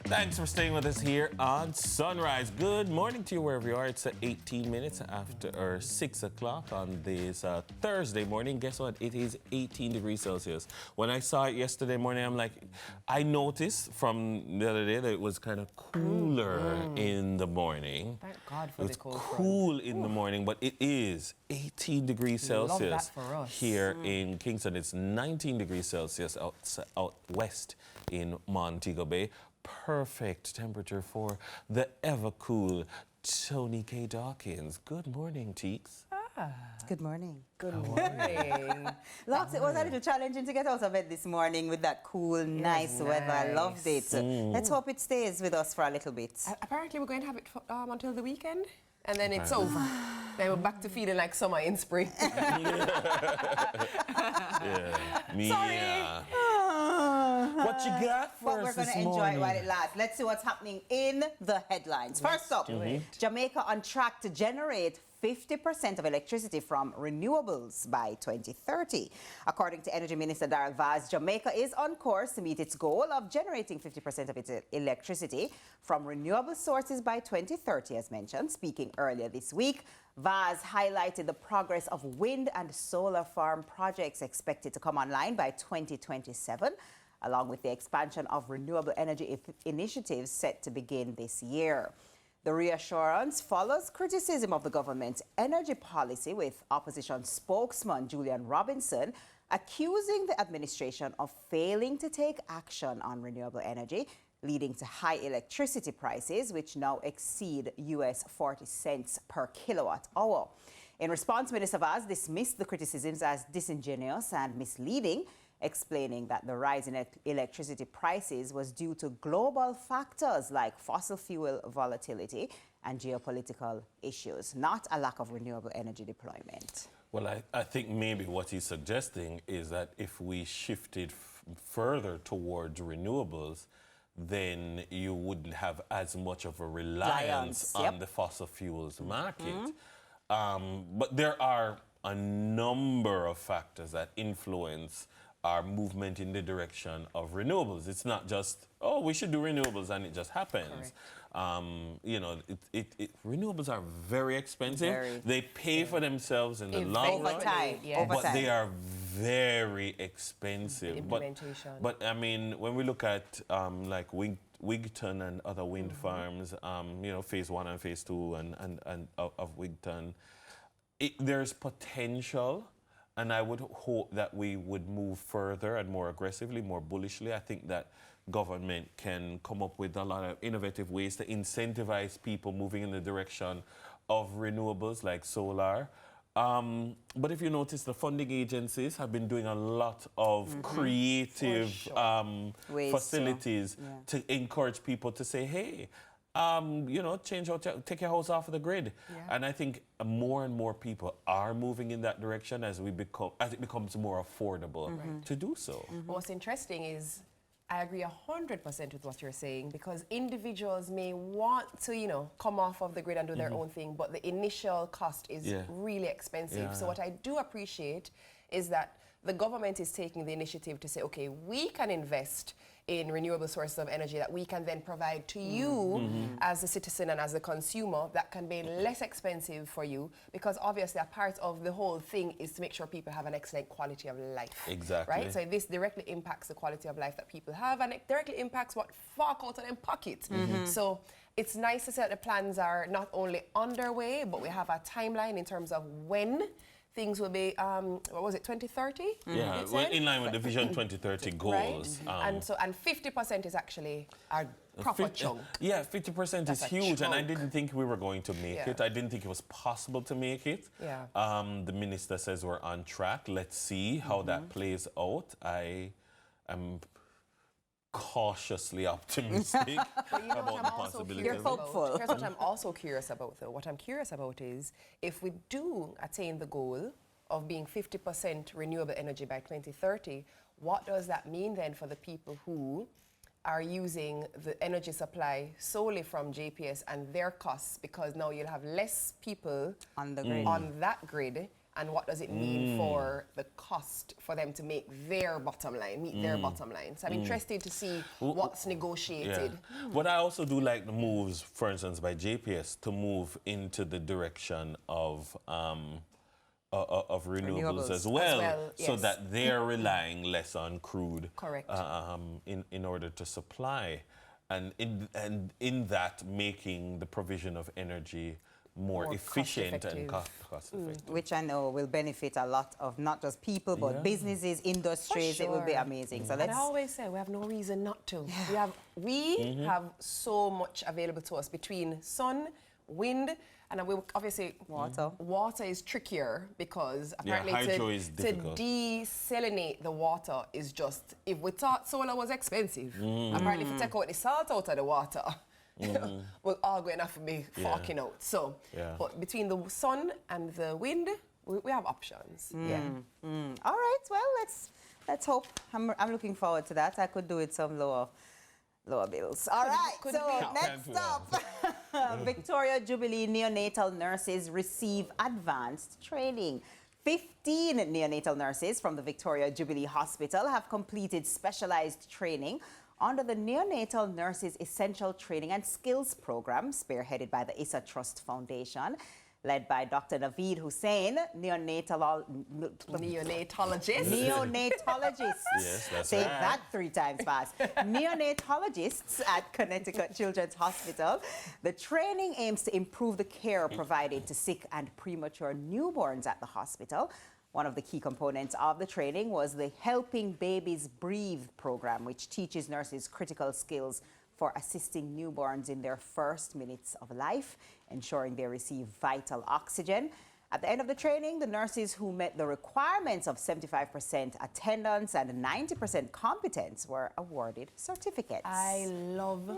Thanks for staying with us here on Sunrise. Good morning to you wherever you are. It's 18 minutes after 6 o'clock on this Thursday morning. Guess what? It is 18 degrees Celsius. When I saw it yesterday morning, I'm like, I noticed from the other day that it was kind of cooler in the morning. Thank God for the cold front. Cool in the morning, but it is 18 degrees Celsius Love that for us. here in Kingston. It's 19 degrees Celsius out west in Montego Bay. Perfect temperature for the ever-cool Tony K. Dawkins. Good morning, Teeks. Good morning. Good morning. Lots, it was a little challenging to get out of bed this morning with that cool, nice weather. I loved it. Let's hope it stays with us for a little bit. Apparently, we're going to have it until the weekend, and then it's over. Then we're back to feeling like summer in spring. Sorry. What you got for But us we're going this to enjoy morning? it while it lasts. Let's see what's happening in the headlines. First up, Jamaica on track to generate 50% of electricity from renewables by 2030. According to Energy Minister Darrell Vaz, Jamaica is on course to meet its goal of generating 50% of its electricity from renewable sources by 2030, as mentioned. Speaking earlier this week, Vaz highlighted the progress of wind and solar farm projects expected to come online by 2027, along with the expansion of renewable energy initiatives set to begin this year. The reassurance follows criticism of the government's energy policy, with opposition spokesman Julian Robinson accusing the administration of failing to take action on renewable energy, leading to high electricity prices, which now exceed US 40 cents per kilowatt hour. In response, Minister Vaz dismissed the criticisms as disingenuous and misleading, explaining that the rise in electricity prices was due to global factors like fossil fuel volatility and geopolitical issues, not a lack of renewable energy deployment. Well, I think maybe what he's suggesting is that if we shifted further towards renewables, then you wouldn't have as much of a reliance on the fossil fuels market. But there are a number of factors that influence our movement in the direction of renewables. It's not just, oh, we should do renewables and it just happens. You know, renewables are very expensive. They pay for themselves in the long run, but they are very expensive. The implementation. But I mean, when we look at like Wigton and other wind farms, you know, phase 1 and phase 2 of Wigton, there's potential. And I would hope that we would move further and more aggressively, more bullishly. I think that government can come up with a lot of innovative ways to incentivize people moving in the direction of renewables like solar. But if you notice, the funding agencies have been doing a lot of creative facilities to encourage people to say, hey, you know, take your house off of the grid. And I think more and more people are moving in that direction as it becomes more affordable to do so. What's interesting is I agree 100% with what you're saying, because individuals may want to, you know, come off of the grid and do their own thing, but the initial cost is really expensive. So what I do appreciate is that the government is taking the initiative to say, okay, we can invest in renewable sources of energy that we can then provide to you as a citizen and as a consumer that can be less expensive for you, because obviously a part of the whole thing is to make sure people have an excellent quality of life. Exactly. Right? So this directly impacts the quality of life that people have, and it directly impacts what fork out of their pocket. So it's nice to say that the plans are not only underway, but we have a timeline in terms of when things will be, what was it, 2030? Yeah, well, in line with the Vision 2030 goals. And 50% is actually a proper chunk. Yeah, 50% is huge, and I didn't think we were going to make it. I didn't think it was possible to make it. The minister says we're on track. Let's see how that plays out. I am cautiously optimistic about the possibilities. You're hopeful. Here's what I'm also curious about, though. What I'm curious about is if we do attain the goal of being 50% renewable energy by 2030, what does that mean then for the people who are using the energy supply solely from JPS and their costs? Because now you'll have less people on the grid. On that grid, and what does it mean for the cost for them to make their bottom line, meet their bottom line. So I'm interested to see what's negotiated. Yeah. But I also do like the moves, for instance, by JPS to move into the direction of renewables as well, so yes. that they're relying less on crude. Correct. In order to supply, and in that making the provision of energy more efficient and cost effective. Which I know will benefit a lot of not just people, but businesses, industries. For sure. It will be amazing. So And I always say we have no reason not to. We have so much available to us between sun, wind, and we obviously water. Water is trickier because apparently hydro is difficult. to desalinate the water is just, if we thought solar was expensive, apparently if you take out the salt out of the water, we're all going to have to be forking out. So, but between the sun and the wind, we have options. All right, well, let's hope. I'm looking forward to that. I could do with some lower bills. All right, so next up, Victoria Jubilee neonatal nurses receive advanced training. 15 neonatal nurses from the Victoria Jubilee Hospital have completed specialized training under the Neonatal Nurses Essential Training and Skills Program, spearheaded by the Issa Trust Foundation. Led by Dr. Naveed Hussain, Neonatologist. Neonatologists. Yes, that's Say right. that 3 times fast. Neonatologists at Connecticut Children's Hospital. The training aims to improve the care provided to sick and premature newborns at the hospital. One of the key components of the training was the Helping Babies Breathe program, which teaches nurses critical skills for assisting newborns in their first minutes of life, ensuring they receive vital oxygen. At the end of the training, the nurses who met the requirements of 75% attendance and 90% competence were awarded certificates. I love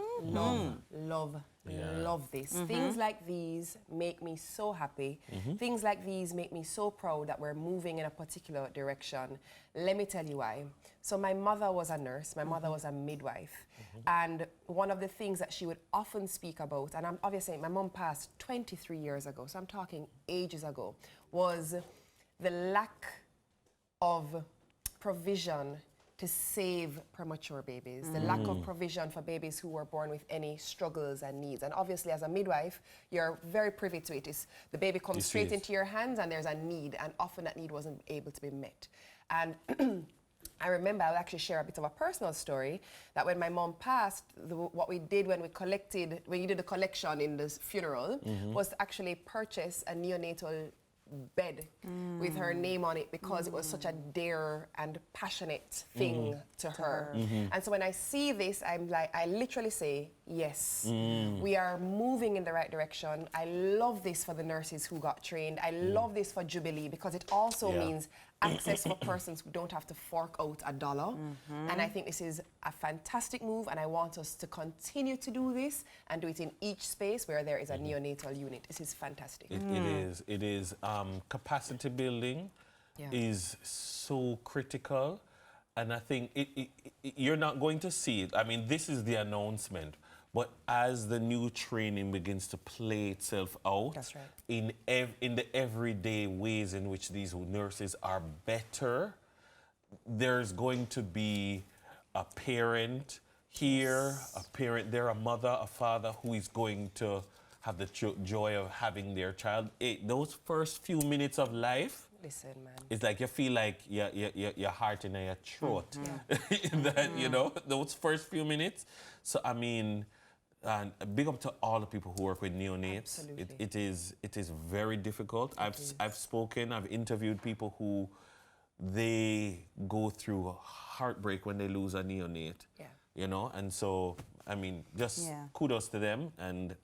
this. Things like these make me so happy. Things like these make me so proud that we're moving in a particular direction. Let me tell you why. So my mother was a nurse, my mother was a midwife. And one of the things that she would often speak about, and I'm obviously, my mom passed 23 years ago, so I'm talking ages ago, was the lack of provision to save premature babies, the lack of provision for babies who were born with any struggles and needs. And obviously, as a midwife, you're very privy to it. The baby comes straight into your hands and there's a need, and often that need wasn't able to be met. And I remember, I'll actually share a bit of a personal story, that when my mom passed, what we did when you did the collection in the funeral, was to actually purchase a neonatal bed with her name on it, because it was such a dear and passionate thing to her. And so when I see this, I'm like, I literally say, yes, we are moving in the right direction. I love this for the nurses who got trained. I love this for Jubilee, because it also means access for persons who don't have to fork out $1. And I think this is a fantastic move, and I want us to continue to do this and do it in each space where there is a neonatal unit. This is fantastic. It is. Capacity building is so critical, and I think you're not going to see it. I mean, this is the announcement, but as the new training begins to play itself out, That's right. in the everyday ways in which these nurses are better, there's going to be a parent here, they're a mother, a father who is going to have the joy of having their child. Those first few minutes of life, Listen, man. it's like you feel like your heart in your throat. That, you know, those first few minutes. So, I mean, and big up to all the people who work with neonates. It is very difficult. I've interviewed people who they go through heartbreak when they lose a neonate. You know, and so, I mean, just kudos to them and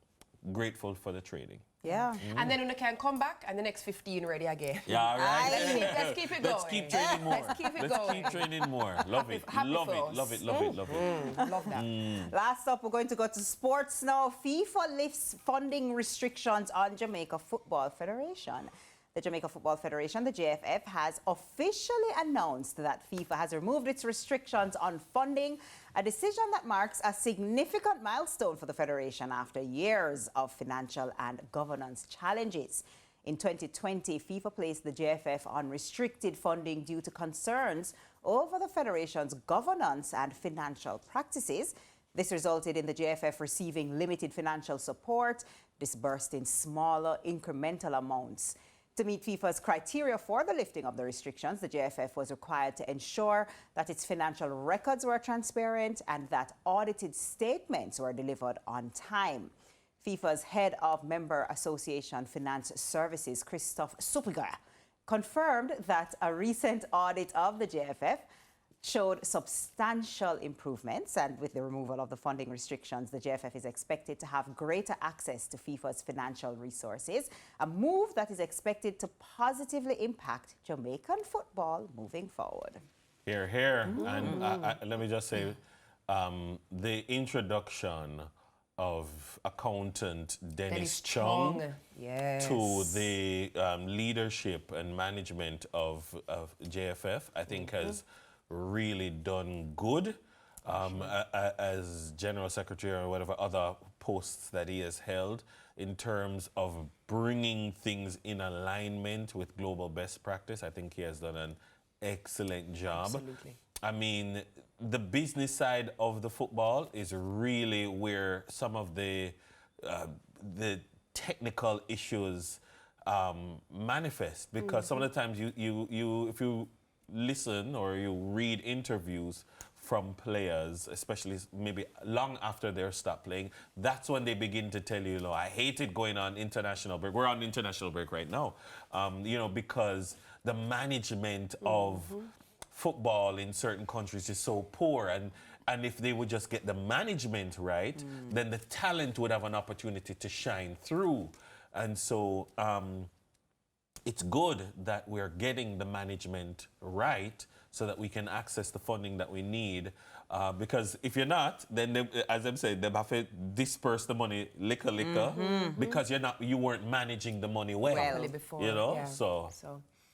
grateful for the training. And then when they can come back and the next 15 ready again. Yeah, right. Let's keep it going. Let's keep training more. Let's keep it Let's going. keep training more. Love it. Happy Love for it. us. Love it. Love it. Love it. Love that. Last up, we're going to go to sports now. FIFA lifts funding restrictions on Jamaica Football Federation. The Jamaica Football Federation, the JFF, has officially announced that FIFA has removed its restrictions on funding, a decision that marks a significant milestone for the federation after years of financial and governance challenges. In 2020, FIFA placed the JFF on restricted funding due to concerns over the federation's governance and financial practices. This resulted in the JFF receiving limited financial support, disbursed in smaller incremental amounts. To meet FIFA's criteria for the lifting of the restrictions, the JFF was required to ensure that its financial records were transparent and that audited statements were delivered on time. FIFA's head of Member Association Finance Services, Christoph Suppiger, confirmed that a recent audit of the JFF showed substantial improvements, and with the removal of the funding restrictions, the JFF is expected to have greater access to FIFA's financial resources, a move that is expected to positively impact Jamaican football moving forward. Hear, hear. And let me just say, the introduction of accountant Dennis Chung yes, to the leadership and management of JFF, I think has really done good as General Secretary or whatever other posts that he has held in terms of bringing things in alignment with global best practice. I think he has done an excellent job. Absolutely. I mean, the business side of the football is really where some of the technical issues manifest, because some of the times if you listen or you read interviews from players, especially maybe long after they're stopped playing, that's when they begin to tell you, I hated going on international break. We're on international break right now, because the management of football in certain countries is so poor, and if they would just get the management right, then the talent would have an opportunity to shine through. And so it's good that we're getting the management right so that we can access the funding that we need. Because if you're not, then they, as I'm saying, they have to disperse the money liquor, because you weren't managing the money well. Before, So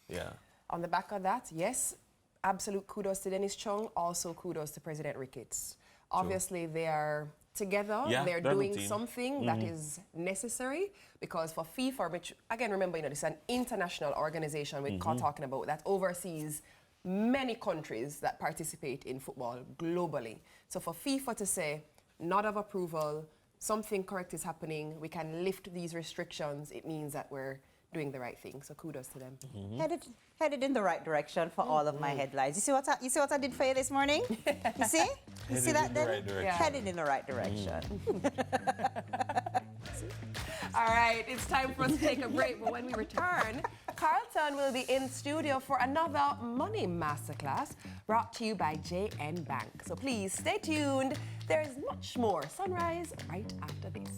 yeah. On the back of that, yes, absolute kudos to Dennis Chung. Also kudos to President Ricketts. Obviously, they are together. They're doing something that is necessary, because for FIFA, which again, remember, this is an international organization we're talking about that oversees many countries that participate in football globally. So for FIFA to say, nod of approval, something correct is happening, we can lift these restrictions, it means that we're doing the right thing. So kudos to them. Headed in the right direction for all of my headlines. You see what I did for you this morning? You see? You see that then? Headed in the right direction. All right, it's time for us to take a break, but when we return, Carlton will be in studio for another Money Masterclass brought to you by JN Bank. So please stay tuned. There is much more Sunrise right after this.